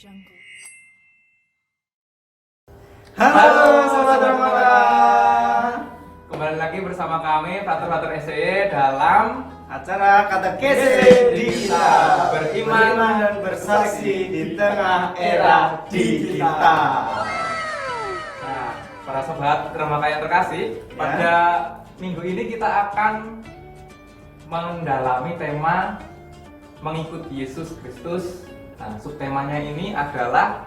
Jungle. Halo Sobat Ramada. Kembali lagi bersama kami Frater SCE dalam Acara Katekese Digital, Beriman dan bersaksi di tengah era digital. Nah, para sobat Ramaka yang terkasih, Ya. pada minggu ini kita akan mendalami tema mengikuti Yesus Kristus. Nah, subtemanya ini adalah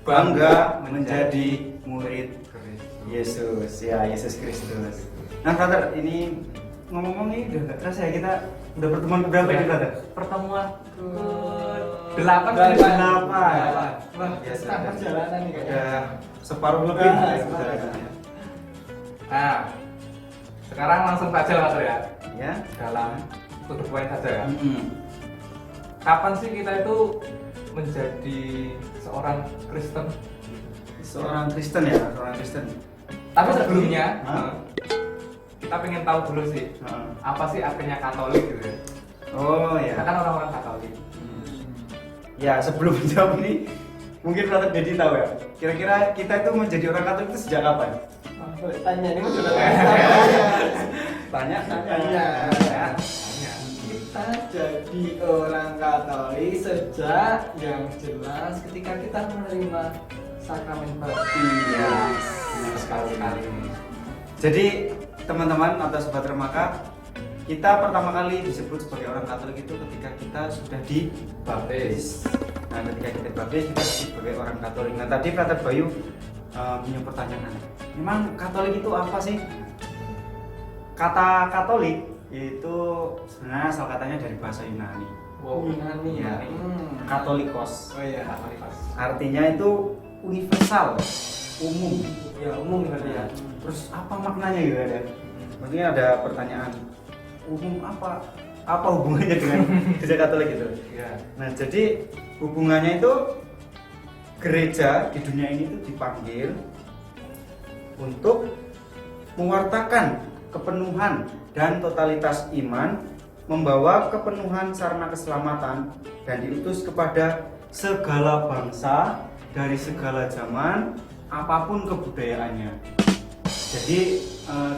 Bangga menjadi murid Kristus. Yesus, ya Yesus Kristus. Nah, Frater, ini ngomong-ngomong ini udah gak terasa ya kita udah pertemuan berapa ini, Frater? Pertemuan ke-8 Delapan. Wah, biasa. kita perjalanan nih kayaknya. Udah separuh lebih Nah, ya, separuh. perjalanannya. Nah, sekarang langsung saja Frater ya, Ya. dalam to the point saja ya. Mm-mm. Kapan sih kita itu menjadi seorang Kristen? Seorang Kristen ya, seorang Kristen. Tapi sebelumnya, Hah? kita pengen tahu dulu sih, Heeh. apa sih artinya Katolik gitu ya? Oh ya. Kita kan orang-orang Katolik. Ya, sebelum menjawab ini, mungkin Frater jadi tahu ya. Kira-kira kita itu menjadi orang Katolik itu sejak kapan? Tanya ini sudah Tanya. tanya. Kita jadi orang Katolik sejak yang jelas ketika kita menerima sakramen baptis. Iya. Benar sekali. Jadi teman-teman atau sobat remaka, kita pertama kali disebut sebagai orang Katolik itu ketika kita sudah dibaptis. Nah, ketika kita dibaptis kita disebut sebagai orang Katolik. Nah, tadi Frater Bayu punya pertanyaan. Memang Katolik itu apa sih? Kata Katolik itu sebenarnya asal katanya dari bahasa Yunani. Wow, Yunani. Ya. Katolikos. Oh iya. Katolik. Artinya itu universal, umum. Ya umum berarti ya. Terus apa maknanya gitu ada? Maksudnya ada pertanyaan umum apa? Apa hubungannya dengan gereja Katolik itu? Iya. Nah, jadi hubungannya itu gereja di dunia ini itu dipanggil untuk mewartakan kepenuhan dan totalitas iman, membawa kepenuhan sarana keselamatan, dan diutus kepada segala bangsa dari segala zaman, apapun kebudayaannya. Jadi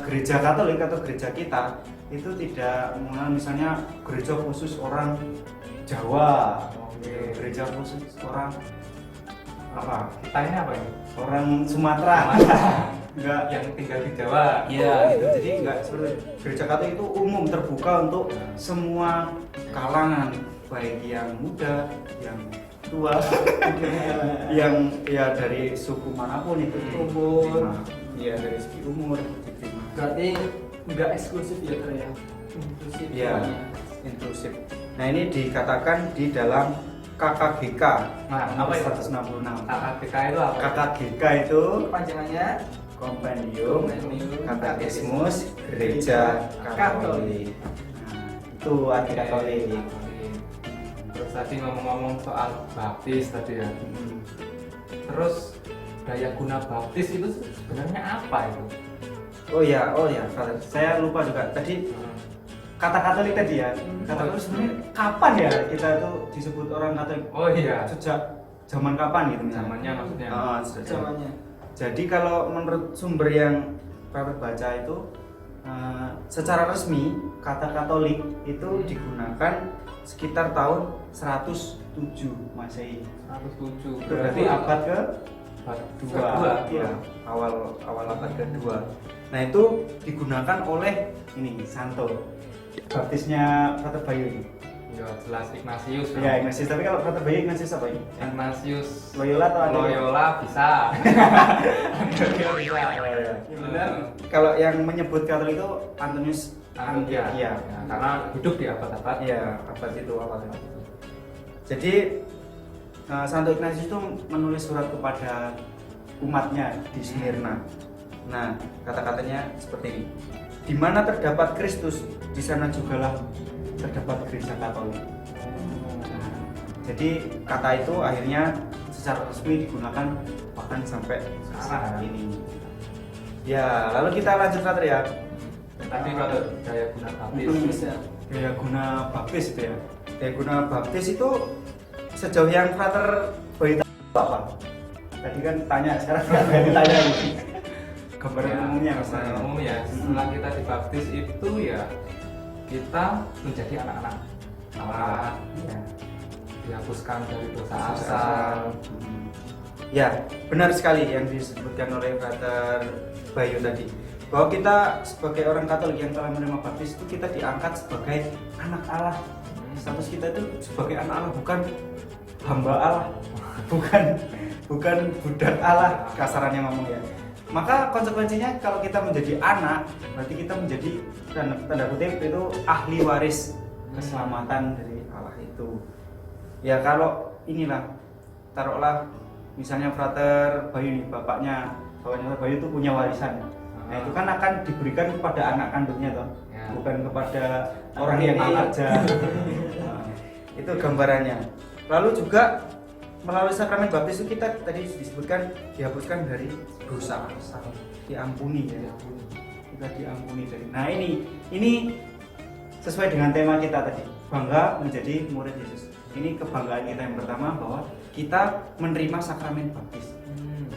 gereja Katolik atau gereja kita itu tidak mengenal misalnya gereja khusus orang Jawa, gereja khusus orang apa? Kita ini apa ini? Orang Sumatera. Enggak. Yang tinggal di Jawa. Iya, gitu. Jadi enggak seperti gereja Katolik itu umum, terbuka untuk semua kalangan, baik yang muda, yang tua, yang ya dari suku manapun itu Umur. diterima. Iya, dari segi umur diterima. Berarti nggak eksklusif ya Ter ya. Inklusif. Iya, namanya. inklusif. Nah, ini dikatakan di dalam KKGK Nah, nomor apa itu? 166. KKK itu apa? KKGK itu Panjangannya Kompendium Kompendium Katekismus Gereja Katolik. Nah, itu arti Katolik. Terus tadi ngomong-ngomong soal baptis tadi ya. Hmm. Terus daya guna baptis itu sebenarnya apa itu? Oh ya, Frater. Saya lupa juga tadi kata Katolik tadi ya. Kata Katolik sebenarnya kapan ya kita itu disebut orang Katolik? Oh iya, Sejak zaman kapan gitu misalnya? zamannya maksudnya. Sejak zamannya. Jadi kalau menurut sumber yang Frater baca itu secara resmi kata Katolik itu digunakan sekitar tahun 107 Masehi. 107. Berarti abad ke kedua. dua, ya, awal abad kedua. Nah, itu digunakan oleh ini Santo baptisnya Frater Bayu ini. Ya jelas Ignatius. Ya, Ignatius. Tapi kalau Frater Bayu Ignatius apa ini? Ignatius Loyola atau Antioch? Loyola bisa. Antioch bisa. Ya, Benar. kalau yang menyebut Katolik itu Antonius Antiochia. Antiochia. Ya, karena hidup di abad-abad. Iya, abad itu awal itu. Jadi Santo Ignatius itu menulis surat kepada umatnya di Smyrna. Nah, kata-katanya seperti ini. Di mana terdapat Kristus, di sana jugalah terdapat gereja Katolik. Nah, jadi kata itu akhirnya secara resmi digunakan bahkan sampai sekarang ini. Ya, lalu kita lanjut Frater ya. Tadi kalau daya guna baptis. Bisa. Daya guna baptis itu ya. Daya guna baptis itu sejauh yang Frater Bayu tahu apa? Tadi kan tanya, sekarang nggak ditanya lagi. Gambaran umumnya gambaran misalnya. umum ya. Setelah kita dibaptis itu ya kita menjadi anak-anak Allah. Ya. Dihapuskan dari dosa Asal. asal. Ya, benar sekali yang disebutkan oleh Frater Bayu tadi. Bahwa kita sebagai orang Katolik yang telah menerima baptis itu kita diangkat sebagai anak Allah. Status kita itu sebagai anak Allah, bukan hamba Allah, bukan budak Allah, kasarannya ngomong ya. Maka konsekuensinya kalau kita menjadi anak, berarti kita menjadi tanda kutip itu ahli waris keselamatan dari Allah itu. Ya kalau inilah, taruhlah misalnya Frater Bayu nih, bapaknya Frater Bayu itu punya warisan. Nah itu kan akan diberikan kepada anak kandungnya toh, Ya. bukan kepada orang yang aja. Nah, itu gambarannya. Lalu juga melalui sakramen baptis itu kita tadi disebutkan dihapuskan dari dosa asal, diampuni ya. Kita diampuni dari. Nah ini sesuai dengan tema kita tadi, bangga menjadi murid Yesus. Ini kebanggaan kita yang pertama bahwa kita menerima sakramen baptis.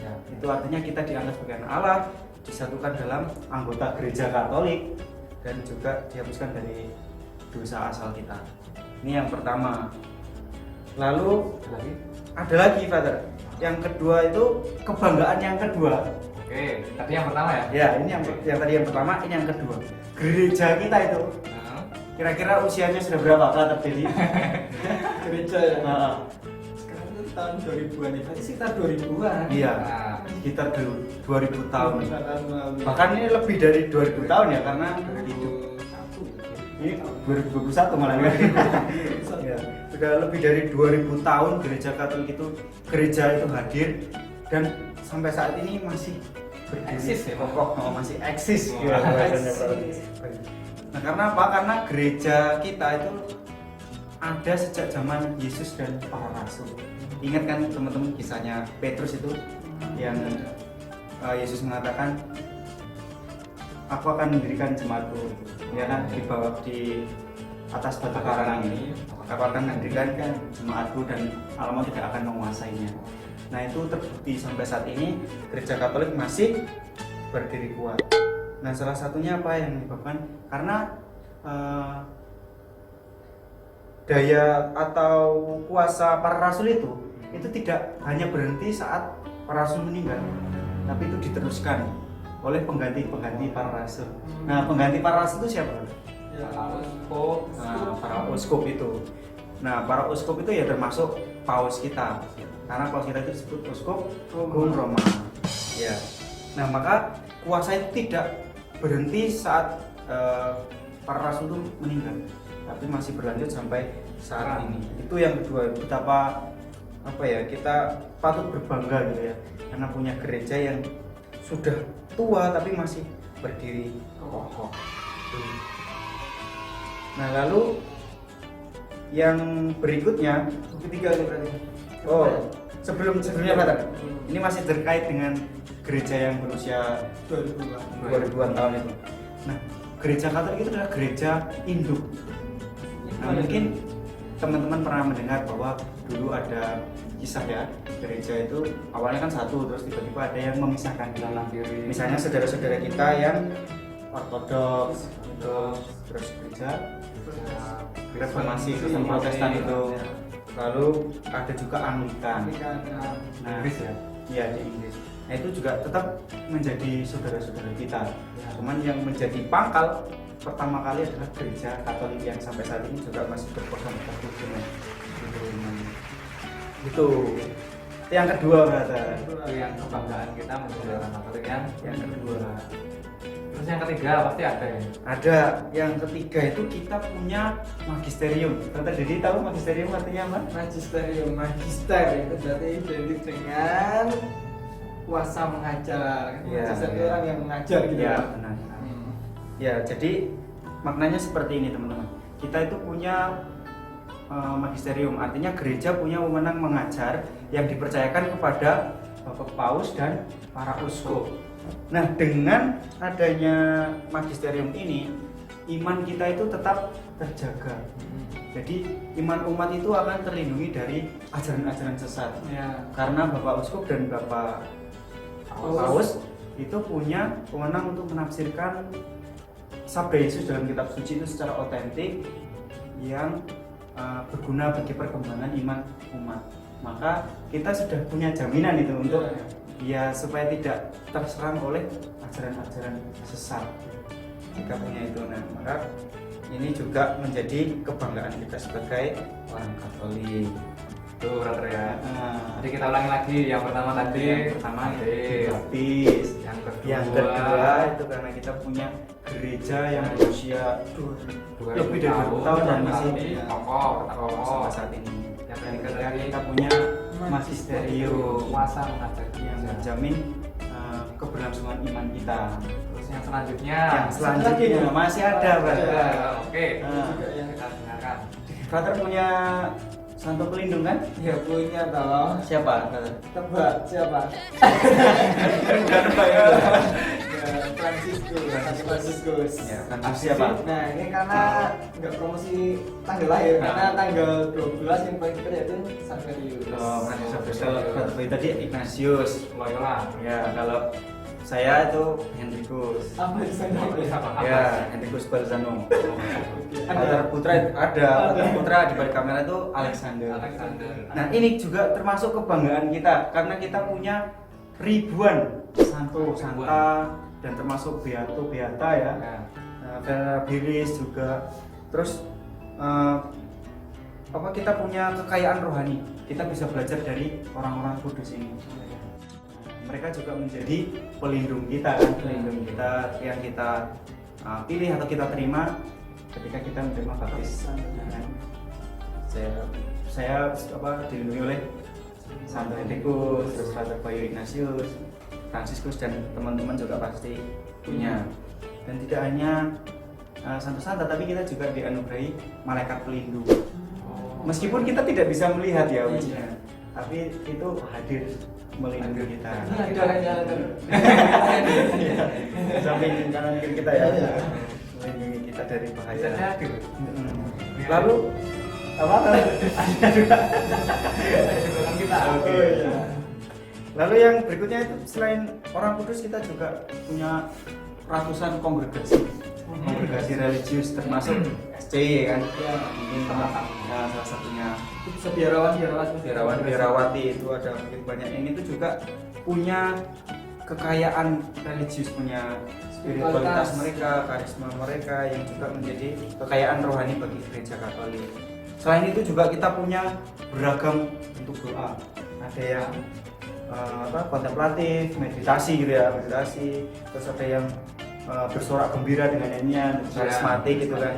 Ya. Itu artinya kita dianggap sebagai anak Allah, disatukan dalam anggota gereja Katolik dan juga dihapuskan dari dosa asal kita. Ini yang pertama. Lalu Lagi? ada lagi, Father. Yang kedua itu kebanggaan yang kedua. Oke, tadi yang pertama ya. Ya, ini yang tadi yang pertama, ini yang kedua. Gereja kita itu Nah, kira-kira usianya sudah berapa, Father Dedi? Gereja ya. Nah, Sekarang itu tahun 2000-an ya. Berarti sekitar 2000-an. iya, nah, sekitar 2000 tahun. Tahun lalu. Bahkan ini lebih dari 2000 tahun ya, karena hidup 2001. ini 2021 malah ya. Ya, sudah lebih dari 2000 tahun gereja Katolik itu hadir dan sampai saat ini masih berdiri Eksis ya, Pak? kokoh, masih eksis Oh, ya, bahasanya, eksis. Pak. Nah, karena apa? Karena gereja kita itu ada sejak zaman Yesus dan para rasul. Ingat kan teman-teman kisahnya Petrus itu yang Yesus mengatakan, aku akan mendirikan jemaatku, ya kan, di bawah di atas batu karang ini. Aku akan mendirikan jemaatku dan alam tidak akan menguasainya. Nah itu terbukti sampai saat ini gereja Katolik masih berdiri kuat. Nah salah satunya apa yang menyebabkan? Karena daya atau kuasa para rasul itu tidak hanya berhenti saat para rasul meninggal, tapi itu diteruskan oleh pengganti para rasul. Nah pengganti para rasul itu siapa? Ya. Nah, para uskup itu. Nah, para uskup itu ya termasuk paus kita. Karena paus kita itu disebut uskup Agung Roma. Ya. Nah, maka kuasa itu tidak berhenti saat para rasul itu meninggal, tapi masih berlanjut sampai saat ini. Itu yang kedua, betapa apa ya, kita patut berbangga gitu ya, karena punya gereja yang sudah tua tapi masih berdiri kokoh. Nah lalu yang berikutnya Ketiga nih berarti. sebelumnya Pak, ini masih terkait dengan gereja yang berusia 2000-an tahun itu. Nah gereja Katolik itu adalah gereja induk. Nah mungkin teman-teman pernah mendengar bahwa dulu ada kisah ya, gereja itu awalnya kan satu, terus tiba-tiba ada yang memisahkan kanan kiri. misalnya saudara-saudara kita yang ortodoks, terus gereja reformasi, Kristen Protestan itu, lalu ada juga Anglikan. Nah, Inggris ya. iya di Inggris. Nah itu juga tetap menjadi saudara-saudara kita. Cuman yang menjadi pangkal pertama kali adalah gereja Katolik yang sampai saat ini juga masih berpegang teguh dengan itu. Yang kedua berarti. Itu yang kebanggaan kita menjadi orang Katolik Yang kedua. Terus yang ketiga pasti ada ya. Ada yang ketiga itu kita punya magisterium. Jadi tahu magisterium artinya apa? Magisterium, magister itu berarti identik dengan kuasa mengajar. Iya, Magister itu iya. orang yang mengajar gitu. Ya Pak. benar. Ya jadi maknanya seperti ini teman-teman. Kita itu punya magisterium, artinya gereja punya wewenang mengajar yang dipercayakan kepada Bapak Paus dan para uskup. Nah dengan adanya magisterium ini, iman kita itu tetap terjaga. Jadi iman umat itu akan terlindungi dari ajaran-ajaran sesat. Ya. Karena Bapak Uskup dan Bapak Paus itu punya wewenang untuk menafsirkan sabda Yesus dalam kitab suci itu secara otentik yang berguna bagi perkembangan iman umat. Maka kita sudah punya jaminan itu untuk ya supaya tidak terserang oleh ajaran-ajaran sesat. Kita punya itu. Nah, maka ini juga menjadi kebanggaan kita sebagai orang Katolik. Tuh brother ya. Nah, Jadi kita ulangi lagi, yang pertama tadi yang pertama baptis. baptis. Yang kedua, Yang kedua itu karena kita punya gereja yang berusia lebih dari 20 tahun dan masih kokoh sampai saat ini. Yang Yang ketiga ketiga kita punya magisterium kuasa mengajar yang menjamin keberlangsungan iman kita. Terus yang selanjutnya Yang selanjutnya masih ada, brother. Oke, Nah. Juga yang kita dengarkan. Brother punya santo pelindung kan? ya punya toh. Siapa, brother? Tebak siapa? Bukan Pak ya. Franciscus. Ya, Franciscus siapa? Nah ini karena nggak promosi tanggal lahir, Nah. karena tanggal 12 yang paling dekat yaitu Sanctorius. Oh, Franciscus. Brother tadi Ignatius. Loyola. Ya, kalau saya itu Henricus. Apa itu Sanctorius? Ya, Henricus Balzano. Ada putra putra di balik kamera itu Alexander. Nah, ini juga termasuk kebanggaan kita karena kita punya ribuan santo, santa dan termasuk beato, beata ya. Venerabilis juga. Terus kita punya kekayaan rohani. Kita bisa belajar dari orang-orang kudus ini. Mereka juga menjadi pelindung kita kan, pelindung kita yang kita pilih atau kita terima ketika kita menerima baptis. Saya dilindungi oleh Santo Henricus, terus Frater Bayu Ignatius, Franciscus dan teman-teman juga pasti punya. Dan tidak hanya santo-santa, tapi kita juga dianugerahi malaikat pelindung. Meskipun kita tidak bisa melihat ya wujudnya, tapi itu hadir melindungi kita. Samping kanan kiri kita ya, melindungi kita dari bahaya. Lalu apa? Oke. Lalu yang berikutnya itu selain orang kudus kita juga punya ratusan kongregasi religius termasuk SC kan, mungkin teman salah satunya biarawati itu ada mungkin banyak. Ini tuh juga punya kekayaan religius, punya spiritualitas mereka, karisma mereka yang juga menjadi kekayaan rohani bagi gereja Katolik. Selain itu juga kita punya beragam bentuk doa. Ada yang kontemplatif, meditasi gitu ya, meditasi. Terus ada yang bersorak gembira dengan nyanyian, karismatik gitu kan,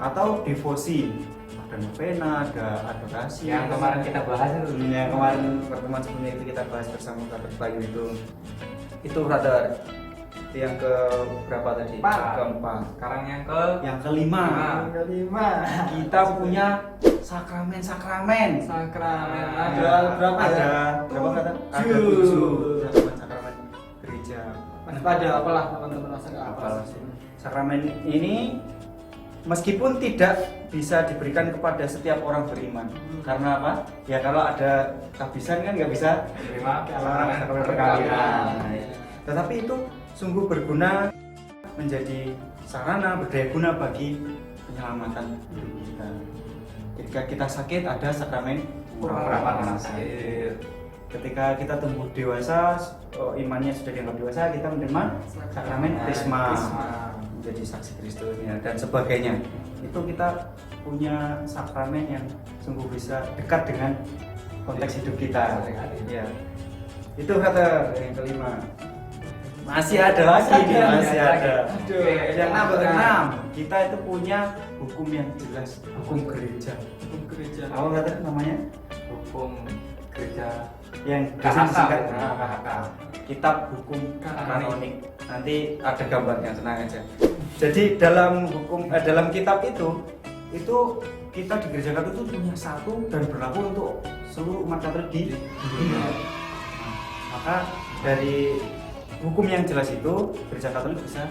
atau devosi. Ada novena, ada adorasi. Yang kemarin kita bahas itu. Yang kemarin pertemuan sebelumnya itu kita bahas bersama Frater Bayu itu. Itu Frater. Itu yang ke berapa tadi? Keempat. Sekarang yang kelima. Kita punya sakramen. Ada berapa ya? Ada berapa kata? Ada 7 sakramen gereja. Pada apalah teman-teman Apalah. Sakramen ini meskipun tidak bisa diberikan kepada setiap orang beriman. Karena apa? Ya kalau ada kehabisan kan nggak bisa terima sakramen perkawinan. Tetapi itu sungguh berguna, menjadi sarana berdaya guna bagi penyelamatan hidup kita. Ketika kita sakit ada sakramen pengharapan sakit. Ketika kita tumbuh dewasa, imannya sudah dianggap dewasa, kita menerima sakramen krisma, menjadi saksi Kristusnya dan sebagainya. Itu kita punya sakramen yang sungguh bisa dekat dengan konteks hidup kita. Ya. Itu kata yang kelima. Masih ada lagi nih, masih ada. Yang keenam, kita itu punya hukum yang jelas, hukum gereja. Apa kata namanya? Hukum gereja Yang KHK. Kitab Hukum Kanonik. Nanti ada gambarnya, tenang aja. Jadi dalam dalam kitab itu kita di gereja Katolik itu punya satu dan berlaku untuk seluruh umat Katolik di dunia. Maka dari hukum yang jelas itu gereja Katolik bisa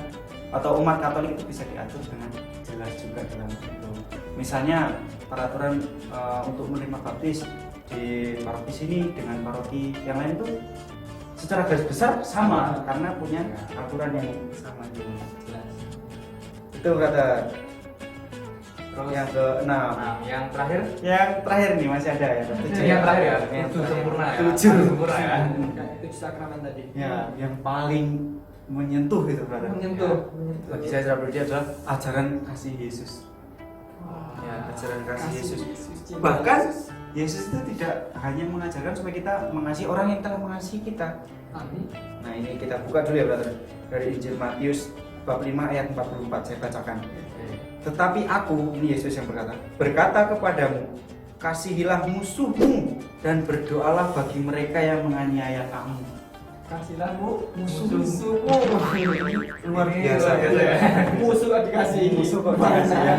atau umat Katolik itu bisa diatur dengan jelas juga dalam itu. Misalnya peraturan untuk menerima baptis di paroki sini dengan paroki yang lain itu secara garis besar sama karena punya aturan yang sama juga. Itu kata Terus yang keenam. yang terakhir Yang terakhir nih masih ada ya. yang terakhir ya, Yang tujuh terakhir. sempurna ya. Tujuh. Sempurna ya. Kayak itu sakramen tadi. Ya, yang paling menyentuh itu brother. Menyentuh. Bagi saya secara pribadi adalah ajaran kasih Yesus. Ya, ajaran kasih Yesus. cinta Bahkan Yesus. Yesus itu tidak hanya mengajarkan supaya kita mengasihi orang yang telah mengasihi kita. Amin. Nah, ini kita buka dulu ya brother. Dari Injil Matius bab 5 ayat 44 saya bacakan. Tetapi aku, ini Yesus yang berkata kepadamu, kasihilah musuhmu dan berdoalah bagi mereka yang menganiaya kamu. Kasihlah bu Musuh-musuhmu. Luar Ini biasa luar biasa ya. Musuh kok dikasih. Musuh kok dikasih ya.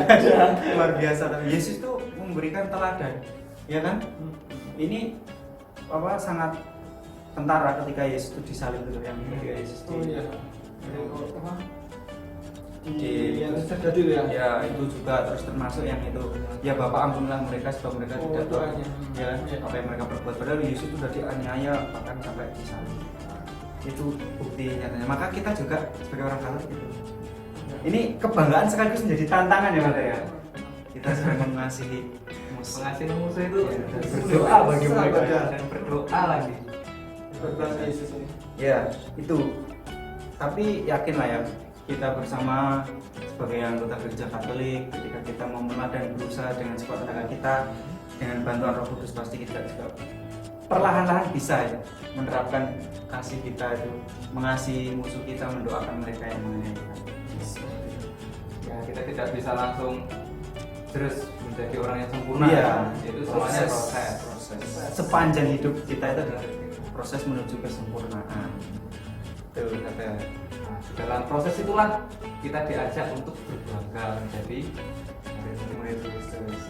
Luar biasa. Tapi Yesus tuh memberikan teladan, ya kan? Ini apa sangat kentara ketika Yesus itu disalib itu yang ketika Yesus Oh iya. Apa? Di- yang terjadi itu ya. Ya itu juga terus termasuk yang itu ya Bapak ampunilah mereka sebab mereka Oh, tidak tahu doanya. ya Iya. apa yang mereka perbuat, padahal Yesus itu sudah dianiaya bahkan sampai disalib. Itu bukti nyatanya. Maka kita juga sebagai orang Katolik itu ini kebanggaan sekaligus menjadi tantangan ya Pak ya. Kita sedang mengasihi musuh. Mengasihi musuh itu Ya, dan sulit. berdoa bagi mereka. Dan berdoa lagi. Berbahasa Yesus ini. Ya itu. Tapi yakinlah ya kita bersama sebagai anggota gereja Katolik ketika kita mau meneladani berusaha dengan sekuat tenaga kita dengan bantuan Roh Kudus pasti kita juga perlahan-lahan bisa ya menerapkan kasih kita itu mengasihi musuh kita, mendoakan mereka yang menganiaya kita. Ya, kita tidak bisa langsung terus menjadi orang yang sempurna. Iya, Itu semuanya proses. Sepanjang hidup kita itu adalah proses menuju kesempurnaan. Tuh kata. Nah, di dalam proses itulah kita diajak untuk berbangga menjadi murid Kristus.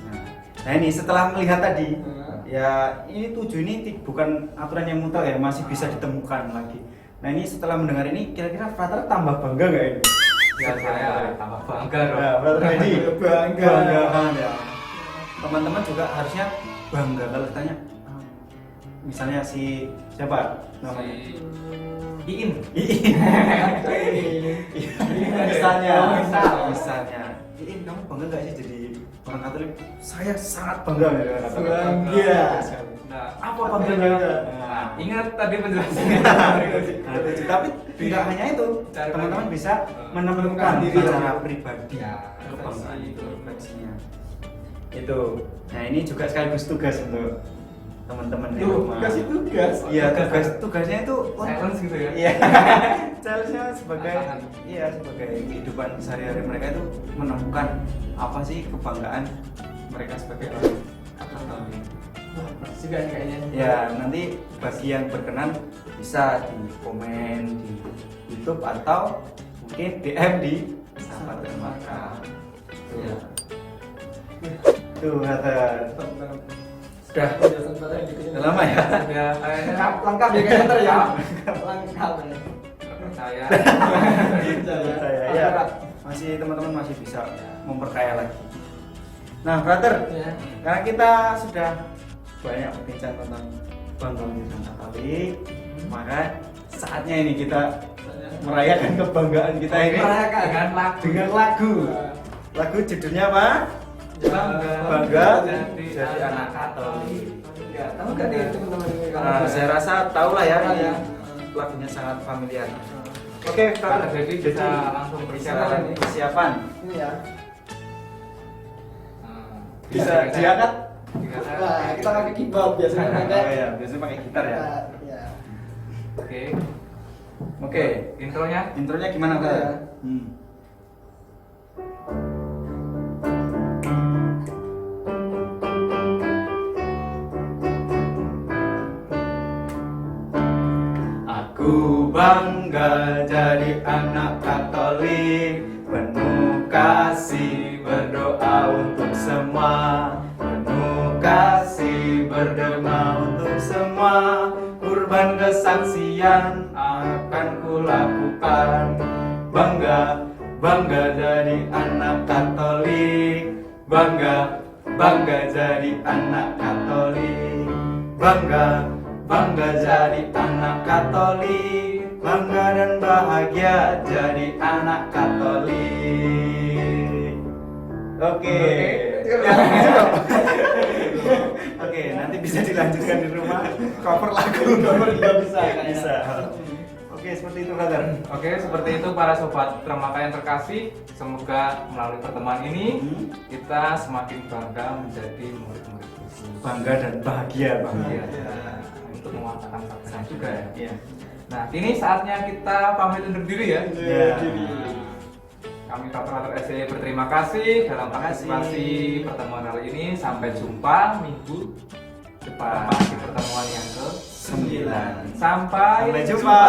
Nah ini setelah melihat tadi, Hmm. ya ini 7 ini bukan aturan yang mutlak ya, masih bisa ditemukan lagi. Nah ini setelah mendengar ini, kira-kira Frater tambah bangga nggak ini? Ya saya tambah bangga dong. Ya, Frater ini Bangga. banget ya. Teman-teman juga harusnya bangga kalau ditanya, misalnya si siapa namanya? Iin. Misalnya, Oh, misalnya, Iin kamu bangga nggak sih jadi orang Katolik? Saya sangat bangga ya. Bangga. Nah, Apa bangganya? Nah, ingat tadi penjelasannya. Tapi tidak hanya itu, Cari teman-teman lagi. bisa menemukan Diri secara pribadi Ya, kebanggaan refleksi. itu, refleksinya. Itu. Nah ini juga sekaligus tugas untuk teman-teman di rumah. Kasih tugas. Iya, tugasnya itu Silence gitu ya. Iya. Challenge-nya sebagai Tantangan. iya sebagai kehidupan sehari-hari mereka itu menemukan apa sih kebanggaan mereka sebagai orang Katolik. Wah, juga nih kayaknya. Ya, nanti bagi yang berkenan bisa di komen di YouTube atau mungkin DM di Sahabat dan Maka. Ya. Tuh kata sudah Penjelasan Frater yang dikasih. udah lama ya. Ya, kayaknya Lengkap ya kayaknya Ter, ya. Lengkap ya. percaya. Saya ya masih teman-teman masih bisa memperkaya lagi. Nah, brother, Ya. karena kita sudah banyak berbincang tentang bangga menjadi Katolik, maka saatnya ini kita merayakan kebanggaan kita ini Merayakan. Dengan lagu. dengan lagu. Lagu judulnya apa? Bangga jadi anak Katolik. Ya, tahu nggak nih teman-teman ini? Saya rasa tahu lah ya, Tahu ini ya. lagunya sangat familiar. Oke, Pak, brother, jadi bisa langsung persiapan. berbicara. Persiapan. Ini ya. Bisa diangkat. Wah, kita pakai keyboard biasanya Oh pakai. ya, biasanya pakai gitar ya. Ya. Oke. Oke, Intronya. intronya gimana Apa Pak? ya? Aku bangga jadi anak Katolik, penuh kasih berdoa untuk semua, penuh kasih berdoa untuk semua. Kurban kesaksian akan kulakukan, bangga bangga jadi anak Katolik, bangga, bangga jadi anak Katolik. Bangga, bangga jadi anak Katolik. Bangga dan bahagia jadi anak Katolik. Oke. Ya, cukup. Oke, nanti bisa dilanjutkan di rumah cover lagu. Juga bisa, kayaknya. Bisa. Oke, seperti itu, brother. Oke, seperti itu para sobat Tremaka yang terkasih. Semoga melalui pertemuan ini kita semakin bangga menjadi murid-murid Yesus. Bangga dan bahagia, Bahagia. Bahagia. Untuk mewartakan sabdanya juga ya. Iya. Nah, kini saatnya kita pamit undur diri ya. Iya. Kami Frater SE berterima kasih dalam partisipasi pertemuan kali ini. Sampai jumpa minggu depan di pertemuan yang ke-9. Sampai Sampai jumpa.